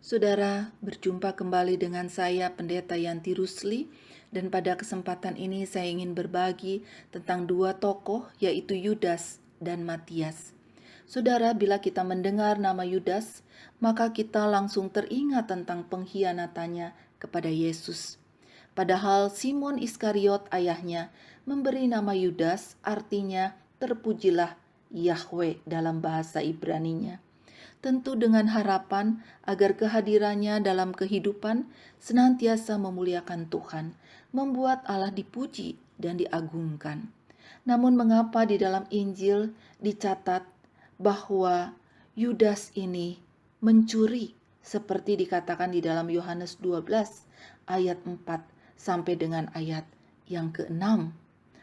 Saudara, berjumpa kembali dengan saya Pendeta Yanti Rusli, dan pada kesempatan ini saya ingin berbagi tentang dua tokoh, yaitu Yudas dan Matias. Saudara, bila kita mendengar nama Yudas, maka kita langsung teringat tentang pengkhianatannya kepada Yesus. Padahal Simon Iskariot ayahnya memberi nama Yudas, artinya terpujilah Yahweh dalam bahasa Ibraninya. Tentu dengan harapan agar kehadirannya dalam kehidupan senantiasa memuliakan Tuhan, membuat Allah dipuji dan diagungkan. Namun mengapa di dalam Injil dicatat bahwa Yudas ini mencuri, seperti dikatakan di dalam Yohanes 12 ayat 4 sampai dengan ayat yang ke-6.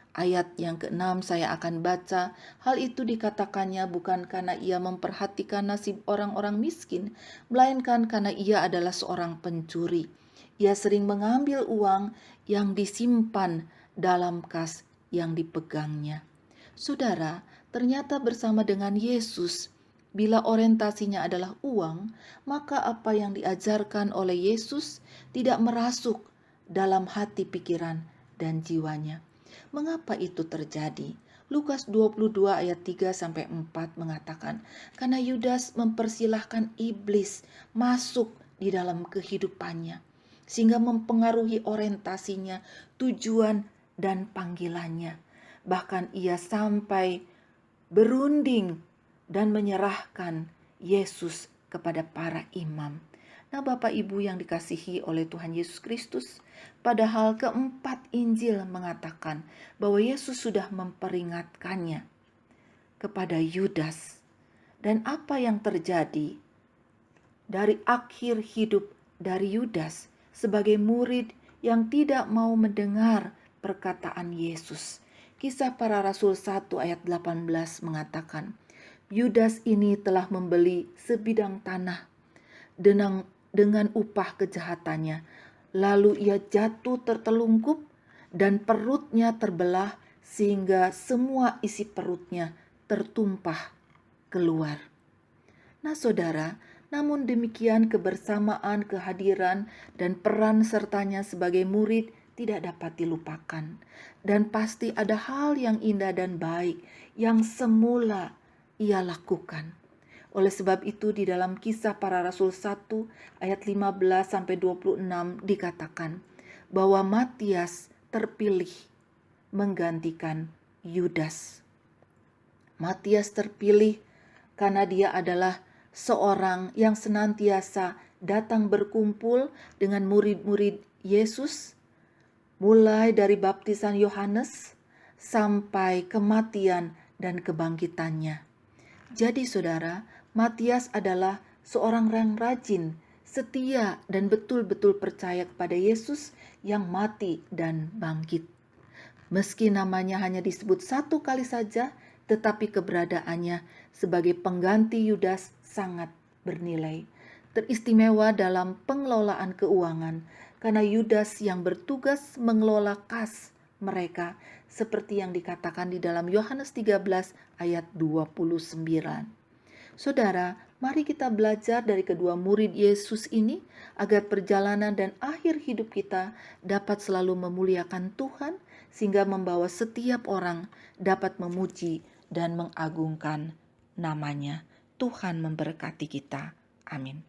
Ayat yang ke-6 saya akan baca. Hal itu dikatakannya bukan karena ia memperhatikan nasib orang-orang miskin, melainkan karena ia adalah seorang pencuri. Ia sering mengambil uang yang disimpan dalam kas yang dipegangnya. Saudara, ternyata bersama dengan Yesus, bila orientasinya adalah uang, maka apa yang diajarkan oleh Yesus tidak merasuk dalam hati, pikiran, dan jiwanya. Mengapa itu terjadi? Lukas 22 ayat 3-4 mengatakan, karena Yudas mempersilahkan iblis masuk di dalam kehidupannya, sehingga mempengaruhi orientasinya, tujuan, dan panggilannya. Bahkan ia sampai berunding dan menyerahkan Yesus kepada para imam. Nah, Bapak Ibu yang dikasihi oleh Tuhan Yesus Kristus, padahal keempat Injil mengatakan bahwa Yesus sudah memperingatkannya kepada Yudas. Dan apa yang terjadi dari akhir hidup dari Yudas sebagai murid yang tidak mau mendengar perkataan Yesus. Kisah Para Rasul 1 ayat 18 mengatakan, Yudas ini telah membeli sebidang tanah dengan upah kejahatannya. Lalu ia jatuh tertelungkup dan perutnya terbelah sehingga semua isi perutnya tertumpah keluar. Nah saudara, namun demikian kebersamaan, kehadiran, dan peran sertanya sebagai murid tidak dapat dilupakan. Dan pasti ada hal yang indah dan baik yang semula ia lakukan. Oleh sebab itu di dalam Kisah Para Rasul 1 ayat 15-26 dikatakan bahwa Matias terpilih menggantikan Yudas. Matias terpilih karena dia adalah seorang yang senantiasa datang berkumpul dengan murid-murid Yesus, mulai dari baptisan Yohanes sampai kematian dan kebangkitannya. Jadi saudara, Matias adalah seorang yang rajin, setia, dan betul-betul percaya kepada Yesus yang mati dan bangkit. Meski namanya hanya disebut satu kali saja, tetapi keberadaannya sebagai pengganti Yudas sangat bernilai. Teristimewa dalam pengelolaan keuangan, karena Yudas yang bertugas mengelola kas mereka, seperti yang dikatakan di dalam Yohanes 13 ayat 29. Saudara, mari kita belajar dari kedua murid Yesus ini agar perjalanan dan akhir hidup kita dapat selalu memuliakan Tuhan, sehingga membawa setiap orang dapat memuji dan mengagungkan namanya. Tuhan memberkati kita. Amin.